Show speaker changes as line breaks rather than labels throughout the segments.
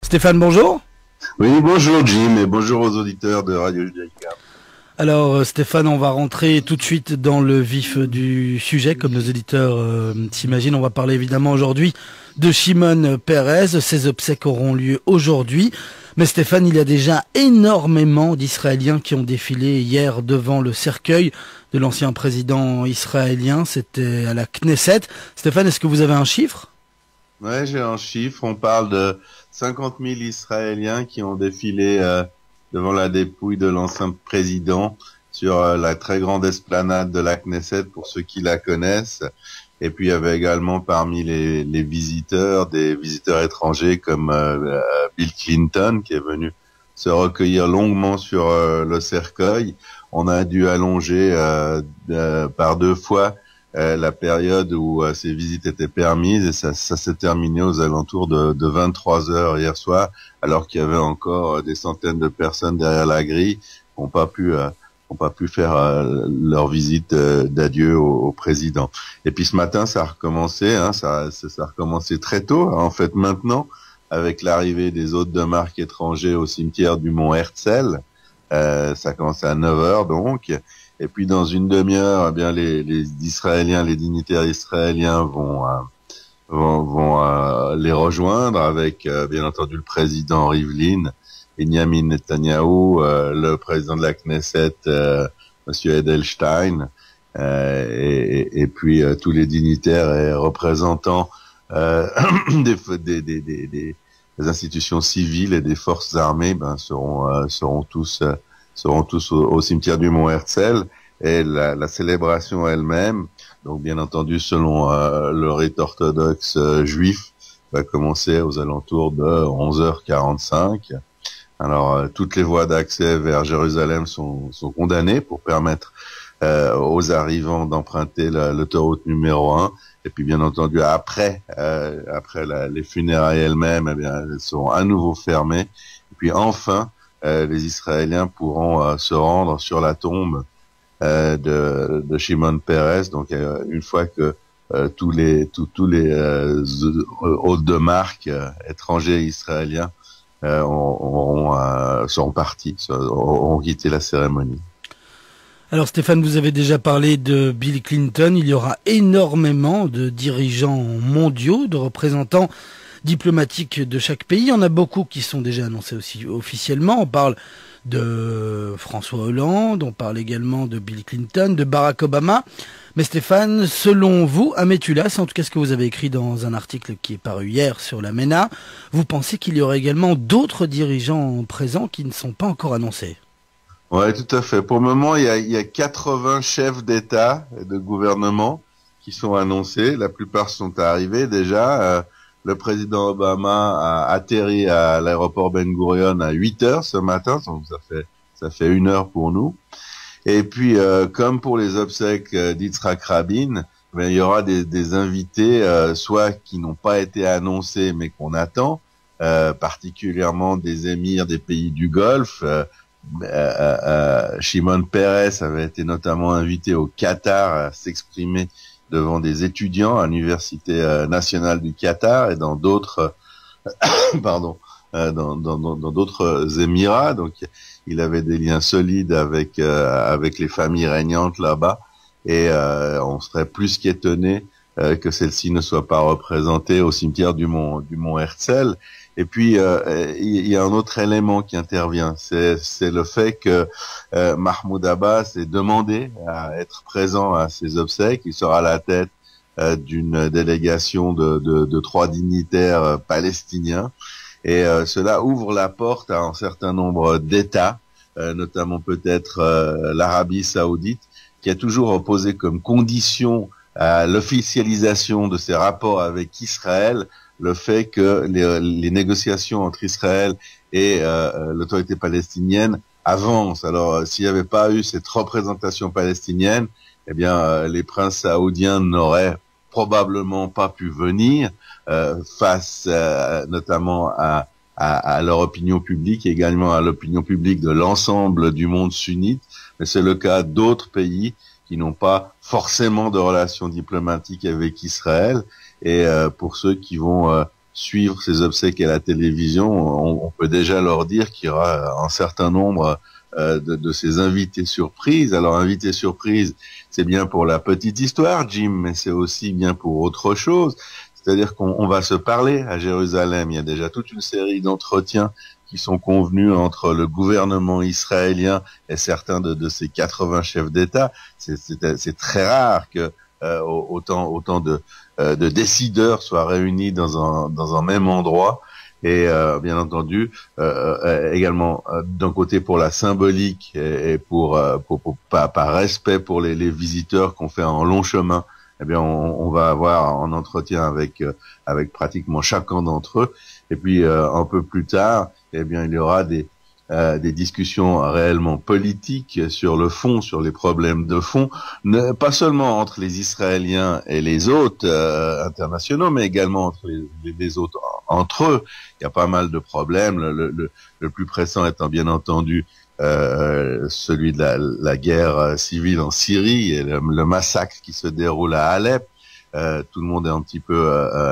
Stéphane, bonjour.
Oui, bonjour Jim et bonjour aux auditeurs de Radio Judaïka.
Alors Stéphane, on va rentrer tout de suite dans le vif du sujet, comme nos auditeurs s'imaginent. On va parler évidemment aujourd'hui de Shimon Peres. Ses obsèques auront lieu aujourd'hui. Mais Stéphane, il y a déjà énormément d'Israéliens qui ont défilé hier devant le cercueil de l'ancien président israélien. C'était à la Knesset. Stéphane, est-ce que vous avez un chiffre ?
Ouais, j'ai un chiffre. On parle de 50 000 Israéliens qui ont défilé devant la dépouille de l'ancien président sur la très grande esplanade de la Knesset pour ceux qui la connaissent. Et puis il y avait également parmi les visiteurs, des visiteurs étrangers comme Bill Clinton qui est venu se recueillir longuement sur le cercueil. On a dû allonger par 2 fois la période où ces visites étaient permises et ça s'est terminé aux alentours de 23 heures hier soir, alors qu'il y avait encore des centaines de personnes derrière la grille qui n'ont pas pu faire leur visite d'adieu au président. Et puis ce matin, ça a recommencé, ça a recommencé très tôt, en fait maintenant, avec l'arrivée des hôtes de marque étrangers au cimetière du Mont Herzl. Ça a commencé à 9 heures donc. Et puis dans une demi-heure, eh bien les Israéliens, les dignitaires israéliens vont les rejoindre avec bien entendu le président Rivlin, Benjamin Netanyahou, le président de la Knesset, Monsieur Edelstein, et puis tous les dignitaires et représentants des institutions civiles et des forces armées, seront tous au cimetière du Mont Herzl, et la célébration elle-même, donc bien entendu selon le rite orthodoxe juif, va commencer aux alentours de 11h45. Alors toutes les voies d'accès vers Jérusalem sont condamnées pour permettre aux arrivants d'emprunter l'autoroute numéro 1. Et puis bien entendu après les funérailles elles-mêmes, elles seront à nouveau fermées. Et puis enfin les Israéliens pourront se rendre sur la tombe de Shimon Peres. Donc une fois que tous les hôtes de marque étrangers israéliens seront partis, auront quitté la cérémonie.
Alors Stéphane, vous avez déjà parlé de Bill Clinton. Il y aura énormément de dirigeants mondiaux, de représentants diplomatiques de chaque pays. Il y en a beaucoup qui sont déjà annoncés aussi officiellement. On parle de François Hollande, on parle également de Bill Clinton, de Barack Obama. Mais Stéphane, selon vous, à Metula, c'est en tout cas ce que vous avez écrit dans un article qui est paru hier sur la MENA, vous pensez qu'il y aurait également d'autres dirigeants présents qui ne sont pas encore annoncés ?
Ouais, tout à fait. Pour le moment, il y a 80 chefs d'État et de gouvernement qui sont annoncés. La plupart sont arrivés déjà. Le président Obama a atterri à l'aéroport Ben Gurion à 8 heures ce matin, donc ça fait 1 heure pour nous. Et puis, comme pour les obsèques d'Yitzhak Rabin, il y aura des invités, soit qui n'ont pas été annoncés mais qu'on attend, particulièrement des émirs des pays du Golfe. Shimon Peres avait été notamment invité au Qatar à s'exprimer devant des étudiants à l'Université nationale du Qatar et dans d'autres dans d'autres Émirats. Donc il avait des liens solides avec les familles régnantes là-bas, et on serait plus qu'étonné que celle-ci ne soit pas représentée au cimetière du Mont Herzl. Et puis il y a un autre élément qui intervient, c'est le fait que Mahmoud Abbas est demandé à être présent à ces obsèques. Il sera à la tête d'une délégation de 3 dignitaires palestiniens, et cela ouvre la porte à un certain nombre d'États, notamment peut-être l'Arabie Saoudite, qui a toujours posé comme condition à l'officialisation de ses rapports avec Israël le fait que les négociations entre Israël et l'autorité palestinienne avancent. Alors, s'il n'y avait pas eu cette représentation palestinienne, eh bien, les princes saoudiens n'auraient probablement pas pu venir face notamment à leur opinion publique et également à l'opinion publique de l'ensemble du monde sunnite. Mais c'est le cas d'autres pays qui n'ont pas forcément de relations diplomatiques avec Israël. Et pour ceux qui vont suivre ces obsèques à la télévision, on peut déjà leur dire qu'il y aura un certain nombre de ces invités surprises. Alors, invités surprises, c'est bien pour la petite histoire, Jim, mais c'est aussi bien pour autre chose. C'est-à-dire qu'on va se parler à Jérusalem. Il y a déjà toute une série d'entretiens qui sont convenus entre le gouvernement israélien et certains de ces 80 chefs d'État. C'est très rare que autant de décideurs soient réunis dans un même endroit. Et bien entendu, également d'un côté pour la symbolique et pour par respect pour les visiteurs qu'on fait en long chemin, eh bien on va avoir un entretien avec pratiquement chacun d'entre eux. Et puis un peu plus tard, eh bien il y aura des discussions réellement politiques sur le fond, sur les problèmes de fond, pas seulement entre les Israéliens et les hôtes internationaux, mais également entre les hôtes entre eux. Il y a pas mal de problèmes. Le plus pressant étant bien entendu celui de la guerre civile en Syrie et le massacre qui se déroule à Alep. Tout le monde est un petit peu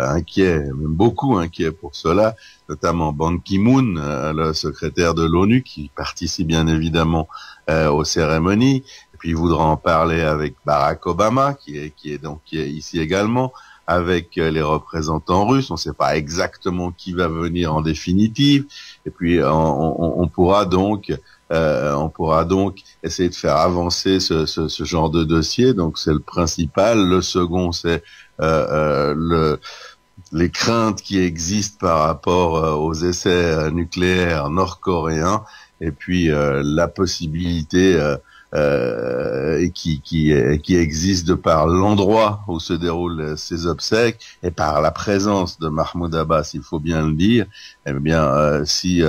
inquiet, même beaucoup inquiet pour cela, notamment Ban Ki-moon, le secrétaire de l'ONU, qui participe bien évidemment aux cérémonies. Et puis il voudra en parler avec Barack Obama, qui est ici également, avec les représentants russes. On ne sait pas exactement qui va venir en définitive. Et puis on pourra donc essayer de faire avancer ce genre de dossier. Donc c'est le principal. Le second, c'est les craintes qui existent par rapport aux essais nucléaires nord-coréens, et puis la possibilité qui existe de par l'endroit où se déroulent ces obsèques et par la présence de Mahmoud Abbas, il faut bien le dire. Eh bien, si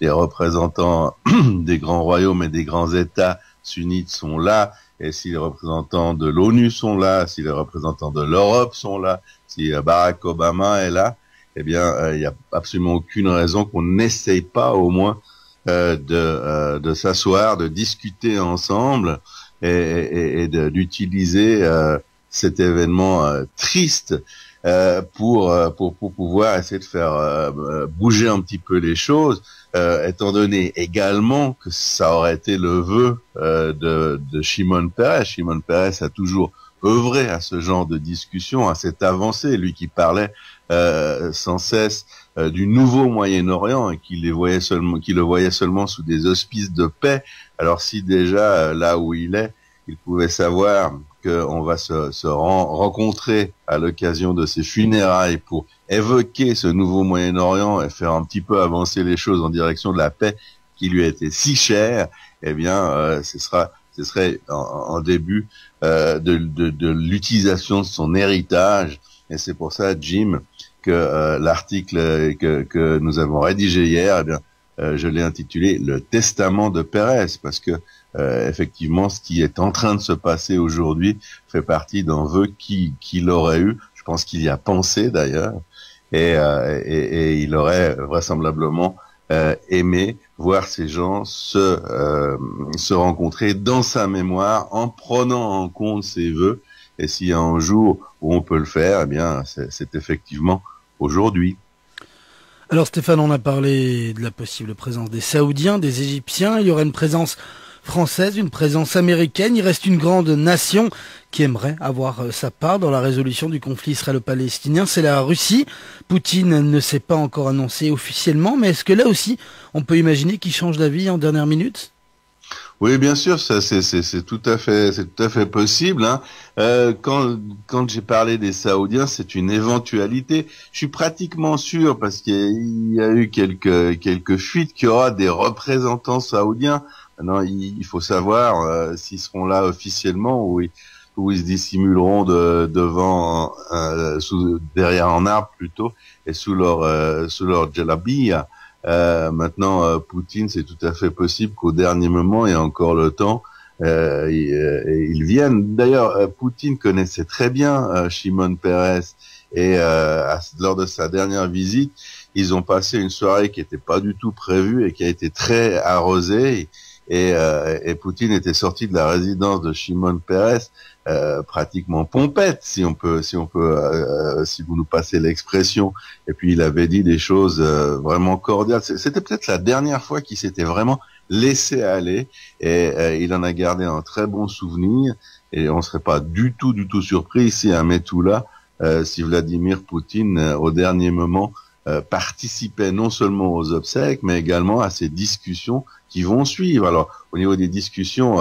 les représentants des grands royaumes et des grands États sunnites sont là, et si les représentants de l'ONU sont là, si les représentants de l'Europe sont là, si Barack Obama est là, eh bien, il n'y a absolument aucune raison qu'on n'essaye pas au moins de s'asseoir, de discuter ensemble et d'utiliser cet événement triste pour pouvoir essayer de faire bouger un petit peu les choses, étant donné également que ça aurait été le vœu de Shimon Peres. Shimon Peres a toujours œuvré à ce genre de discussion, à cette avancée, lui qui parlait sans cesse du nouveau Moyen-Orient et qui le voyait seulement sous des auspices de paix. Alors si déjà là où il est, il pouvait savoir qu'on va se rencontrer à l'occasion de ses funérailles pour évoquer ce nouveau Moyen-Orient et faire un petit peu avancer les choses en direction de la paix qui lui a été si chère, eh bien ce serait en début de l'utilisation de son héritage. Et c'est pour ça, Jim, que l'article que nous avons rédigé hier, eh bien, je l'ai intitulé « Le testament de Pérez » parce que effectivement, ce qui est en train de se passer aujourd'hui fait partie d'un vœu qu'il aurait eu. Je pense qu'il y a pensé d'ailleurs, et il aurait vraisemblablement aimé voir ces gens se rencontrer dans sa mémoire en prenant en compte ses vœux. Et s'il y a un jour où on peut le faire, eh bien, c'est effectivement aujourd'hui.
Alors Stéphane, on a parlé de la possible présence des Saoudiens, des Égyptiens. Il y aurait une présence française, une présence américaine. Il reste une grande nation qui aimerait avoir sa part dans la résolution du conflit israélo-palestinien. C'est la Russie. Poutine ne s'est pas encore annoncé officiellement, mais est-ce que là aussi, on peut imaginer qu'il change d'avis en dernière minute ?
Oui, bien sûr, ça c'est tout à fait possible. Hein. Quand j'ai parlé des Saoudiens, c'est une éventualité. Je suis pratiquement sûr, parce qu'il y a eu quelques fuites, qu'il y aura des représentants saoudiens. Maintenant, il faut savoir s'ils seront là officiellement ou ils se dissimuleront devant derrière un arbre plutôt et sous leur djellabia. Maintenant, Poutine, c'est tout à fait possible qu'au dernier moment, il y a encore le temps, ils viennent. D'ailleurs, Poutine connaissait très bien Shimon Peres et lors de sa dernière visite, ils ont passé une soirée qui n'était pas du tout prévue et qui a été très arrosée. Et Poutine était sorti de la résidence de Shimon Peres pratiquement pompette, si vous nous passez l'expression. Et puis il avait dit des choses vraiment cordiales. C'était peut-être la dernière fois qu'il s'était vraiment laissé aller, et il en a gardé un très bon souvenir. Et on serait pas du tout surpris ici à Metula si Vladimir Poutine, au dernier moment, participait non seulement aux obsèques, mais également à ces discussions qui vont suivre. Alors, au niveau des discussions,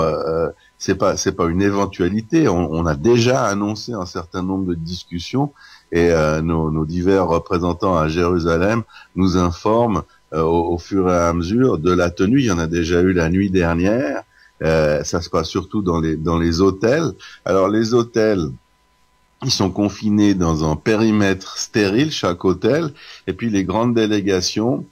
c'est pas une éventualité. On a déjà annoncé un certain nombre de discussions, et nos divers représentants à Jérusalem nous informent au fur et à mesure de la tenue. Il y en a déjà eu la nuit dernière. Ça se passe surtout dans les hôtels. Alors, les hôtels, ils sont confinés dans un périmètre stérile, chaque hôtel, et puis les grandes délégations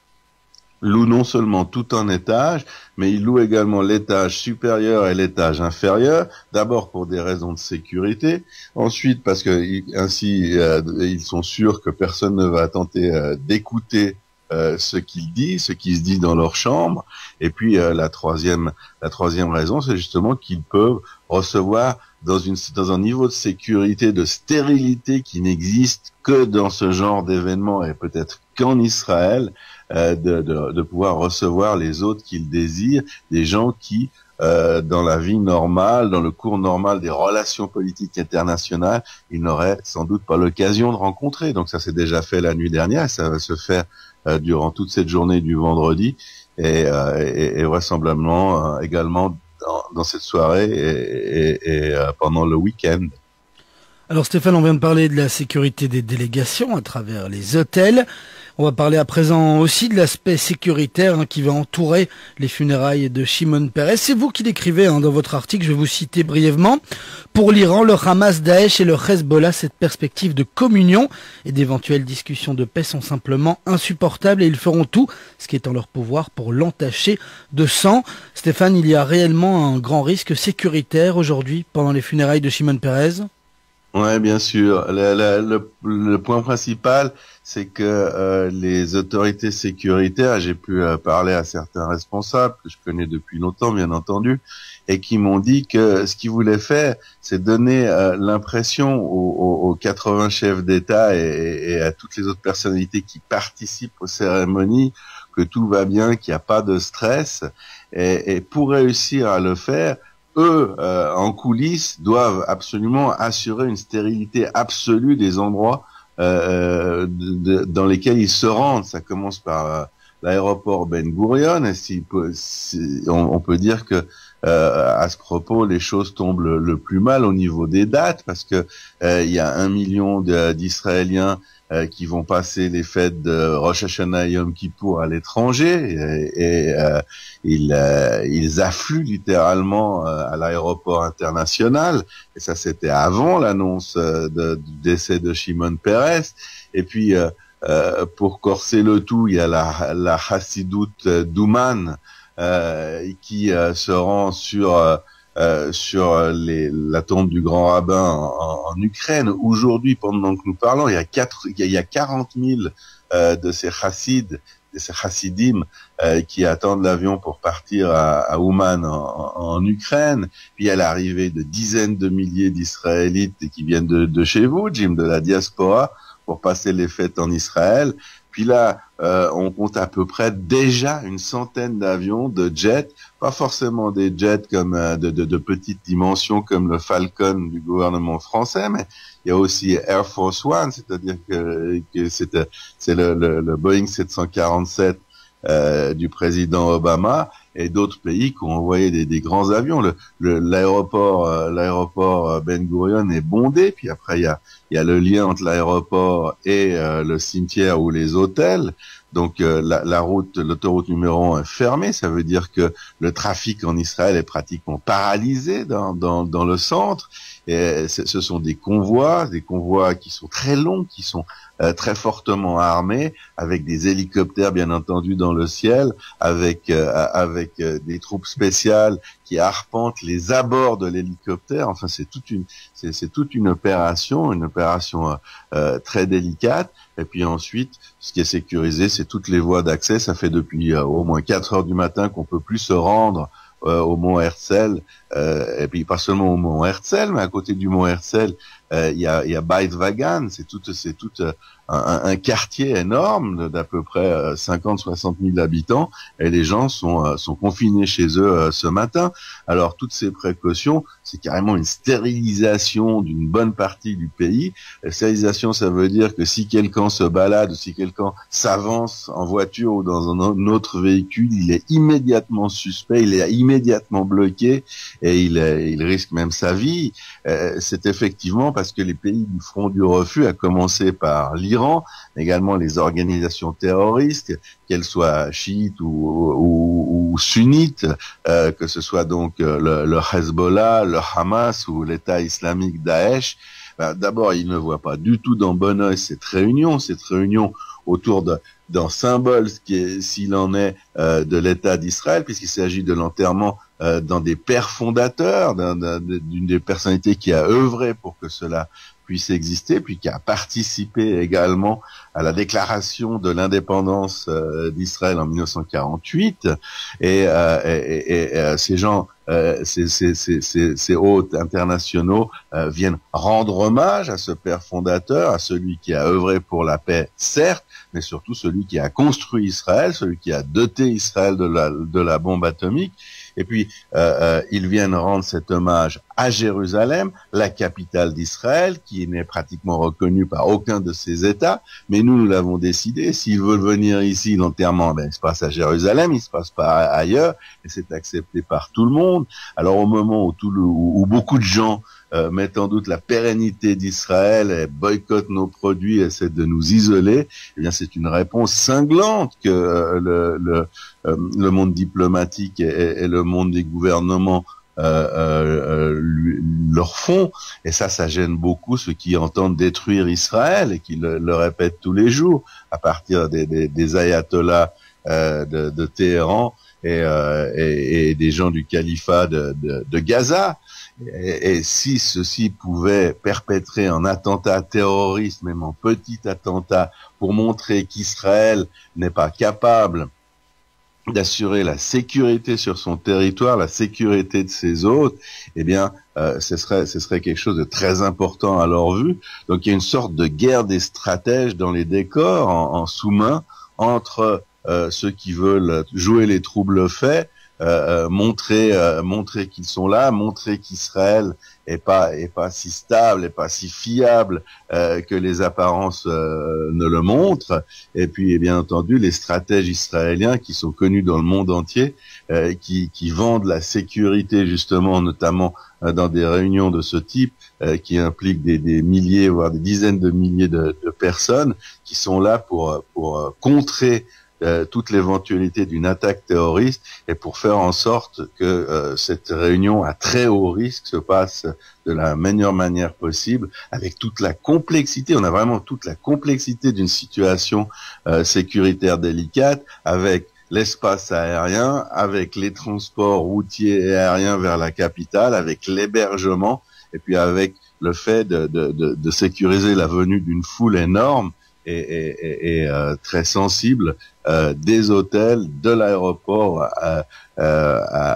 louent non seulement tout un étage, mais ils louent également l'étage supérieur et l'étage inférieur, d'abord pour des raisons de sécurité, ensuite parce que ainsi ils sont sûrs que personne ne va tenter d'écouter ce qu'il dit, ce qui se dit dans leur chambre. Et puis la troisième raison, c'est justement qu'ils peuvent recevoir dans un niveau de sécurité, de stérilité qui n'existe que dans ce genre d'événement, et peut-être qu'en Israël, de pouvoir recevoir les autres qu'ils désirent, des gens qui, dans la vie normale, dans le cours normal des relations politiques internationales, ils n'auraient sans doute pas l'occasion de rencontrer. Donc ça s'est déjà fait la nuit dernière, et ça va se faire durant toute cette journée du vendredi, et vraisemblablement également dans cette soirée et pendant le week-end.
Alors Stéphane, on vient de parler de la sécurité des délégations à travers les hôtels. On va parler à présent aussi de l'aspect sécuritaire qui va entourer les funérailles de Shimon Peres. C'est vous qui l'écrivez dans votre article, je vais vous citer brièvement. Pour l'Iran, le Hamas, Daesh et le Hezbollah, cette perspective de communion et d'éventuelles discussions de paix sont simplement insupportables, et ils feront tout ce qui est en leur pouvoir pour l'entacher de sang. Stéphane, il y a réellement un grand risque sécuritaire aujourd'hui pendant les funérailles de Shimon Peres ?
Ouais, bien sûr. Le point principal, c'est que les autorités sécuritaires, j'ai pu parler à certains responsables que je connais depuis longtemps, bien entendu, et qui m'ont dit que ce qu'ils voulaient faire, c'est donner l'impression aux 80 chefs d'État et à toutes les autres personnalités qui participent aux cérémonies que tout va bien, qu'il n'y a pas de stress, et pour réussir à le faire, eux, en coulisses, doivent absolument assurer une stérilité absolue des endroits dans lesquels ils se rendent. Ça commence par l'aéroport Ben Gurion, et on peut dire que à ce propos, les choses tombent le plus mal au niveau des dates, parce que il y a 1 million d'Israéliens qui vont passer les fêtes de Rosh Hashanah et Yom Kippour à l'étranger, et ils affluent littéralement à l'aéroport international, et ça c'était avant l'annonce du décès de Shimon Peres. Et puis pour corser le tout, il y a la Hassidoute d'Ouman qui se rend sur la tombe du grand rabbin en Ukraine. Aujourd'hui, pendant que nous parlons, il y a 40 000 de ces chassidim qui attendent l'avion pour partir à Ouman en Ukraine. Puis il y a l'arrivée de dizaines de milliers d'Israélites qui viennent de chez vous, Jim, de la diaspora, pour passer les fêtes en Israël. Puis là, on compte à peu près déjà une centaine d'avions, de jets, pas forcément des jets comme de petite dimension comme le Falcon du gouvernement français, mais il y a aussi Air Force One, c'est-à-dire que c'est le Boeing 747 du président Obama, et d'autres pays qui ont envoyé des grands avions. L'aéroport Ben Gurion est bondé, puis après il y a le lien entre l'aéroport et le cimetière ou les hôtels. Donc l'autoroute numéro 1 est fermée, ça veut dire que le trafic en Israël est pratiquement paralysé dans le centre. Et ce sont des convois qui sont très longs, qui sont très fortement armés, avec des hélicoptères bien entendu dans le ciel, avec des troupes spéciales qui arpentent les abords de l'hélicoptère. Enfin, c'est toute une opération très délicate. Et puis ensuite, ce qui est sécurisé, c'est toutes les voies d'accès. Ça fait depuis au moins 4 heures du matin qu'on peut plus se rendre au mont Herzl, et puis pas seulement au mont Herzl, mais à côté du mont Herzl, il y a Beit Wagan, c'est tout un quartier énorme d'à peu près 50-60 000 habitants, et les gens sont confinés chez eux ce matin. Alors toutes ces précautions, c'est carrément une stérilisation d'une bonne partie du pays. La stérilisation, ça veut dire que si quelqu'un se balade, ou si quelqu'un s'avance en voiture ou dans un autre véhicule, il est immédiatement suspect, il est immédiatement bloqué, et il risque même sa vie. C'est effectivement parce que les pays du front du refus, à commencer par l'Iran, mais également les organisations terroristes, qu'elles soient chiites ou sunnites, que ce soit donc le Hezbollah, le Hamas ou l'État islamique Daesh, d'abord, ils ne voient pas du tout d'un bon œil cette réunion autour d'un symbole, s'il en est, de l'État d'Israël, puisqu'il s'agit de l'enterrement d'un des pères fondateurs, d'une des personnalités qui a œuvré pour que cela puisse exister, puis qui a participé également à la déclaration de l'indépendance d'Israël en 1948. Et ces gens, ces hôtes internationaux viennent rendre hommage à ce père fondateur, à celui qui a œuvré pour la paix, certes, mais surtout celui qui a construit Israël, celui qui a doté Israël de la bombe atomique. Et puis, ils viennent rendre cet hommage à Jérusalem, la capitale d'Israël, qui n'est pratiquement reconnue par aucun de ces États. Mais nous l'avons décidé. S'ils veulent venir ici, l'enterrement, il se passe à Jérusalem, il se passe pas ailleurs, et c'est accepté par tout le monde. Alors, au moment où beaucoup de gens mettent en doute la pérennité d'Israël et boycottent nos produits, essaient de nous isoler, eh bien, c'est une réponse cinglante que le monde diplomatique et le monde des gouvernements leur font, et ça gêne beaucoup ceux qui entendent détruire Israël et qui le répètent tous les jours à partir des ayatollahs de Téhéran et des gens du califat de Gaza. Et si ceux-ci pouvaient perpétrer un attentat terroriste, même un petit attentat, pour montrer qu'Israël n'est pas capable d'assurer la sécurité sur son territoire, la sécurité de ses hôtes, eh bien, ce serait quelque chose de très important à leur vue. Donc, il y a une sorte de guerre des stratèges dans les décors, en sous-main, entre ceux qui veulent jouer les troubles faits, montrer qu'ils sont là, montrer qu'Israël est pas si stable, est pas si fiable que les apparences ne le montrent. Et puis, et bien entendu, les stratèges israéliens qui sont connus dans le monde entier, qui vendent la sécurité justement, notamment dans des réunions de ce type, qui impliquent des milliers, voire des dizaines de milliers de personnes, qui sont là pour contrer toute l'éventualité d'une attaque terroriste et pour faire en sorte que cette réunion à très haut risque se passe de la meilleure manière possible, avec toute la complexité. On a vraiment toute la complexité d'une situation sécuritaire délicate, avec l'espace aérien, avec les transports routiers et aériens vers la capitale, avec l'hébergement, et puis avec le fait de sécuriser la venue d'une foule énorme et très sensible des hôtels, de l'aéroport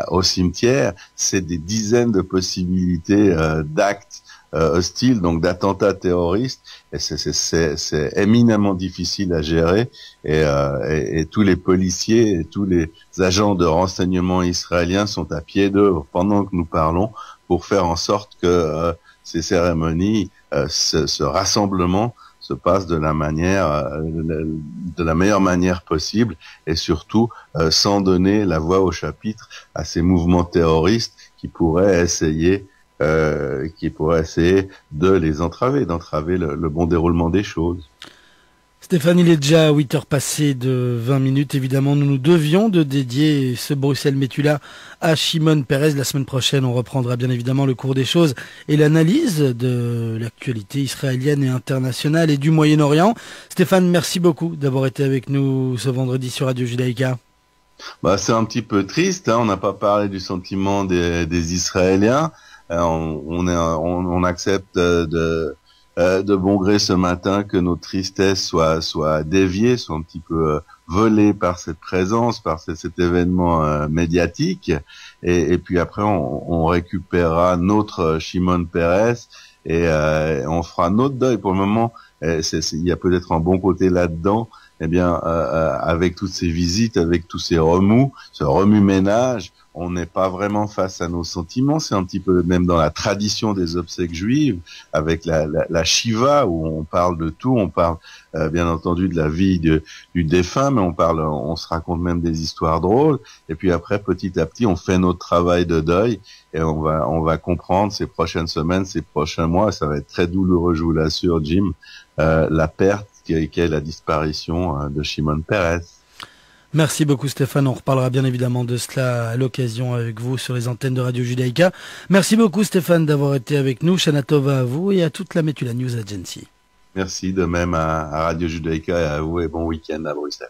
au cimetière. C'est des dizaines de possibilités d'actes hostiles, donc d'attentats terroristes, et c'est éminemment difficile à gérer, et tous les policiers et tous les agents de renseignement israéliens sont à pied d'œuvre pendant que nous parlons pour faire en sorte que ces cérémonies, ce rassemblement se passe de la meilleure manière possible, et surtout sans donner la voix au chapitre à ces mouvements terroristes qui pourraient essayer de les entraver, le bon déroulement des choses.
Stéphane, il est déjà 8 heures passées de 20 minutes. Évidemment, nous devions de dédier ce Bruxelles-Métula à Shimon Peres. La semaine prochaine, on reprendra bien évidemment le cours des choses et l'analyse de l'actualité israélienne et internationale et du Moyen-Orient. Stéphane, merci beaucoup d'avoir été avec nous ce vendredi sur Radio Judaïka.
C'est un petit peu triste, hein. On n'a pas parlé du sentiment des Israéliens. On accepte de bon gré ce matin que nos tristesses soient déviées, soient un petit peu volées par cette présence, par cet événement médiatique. Et puis après, on récupérera notre Shimon Peres et on fera notre deuil. Pour le moment, il y a peut-être un bon côté là-dedans. Eh bien, avec toutes ces visites, avec tous ces remous, ce remue-ménage, on n'est pas vraiment face à nos sentiments. C'est un petit peu même dans la tradition des obsèques juives, avec la Shiva, où on parle de tout. On parle bien entendu de la vie du défunt, mais on se raconte même des histoires drôles. Et puis après, petit à petit, on fait notre travail de deuil et on va comprendre ces prochaines semaines, ces prochains mois. Ça va être très douloureux, je vous l'assure, Jim, la perte qu'est la disparition de Shimon Peres.
Merci beaucoup Stéphane, on reparlera bien évidemment de cela à l'occasion avec vous sur les antennes de Radio Judaïka. Merci beaucoup Stéphane d'avoir été avec nous, Shana Tova à vous et à toute la Metula News Agency.
Merci de même à Radio Judaïka et à vous et bon week-end à Bruxelles.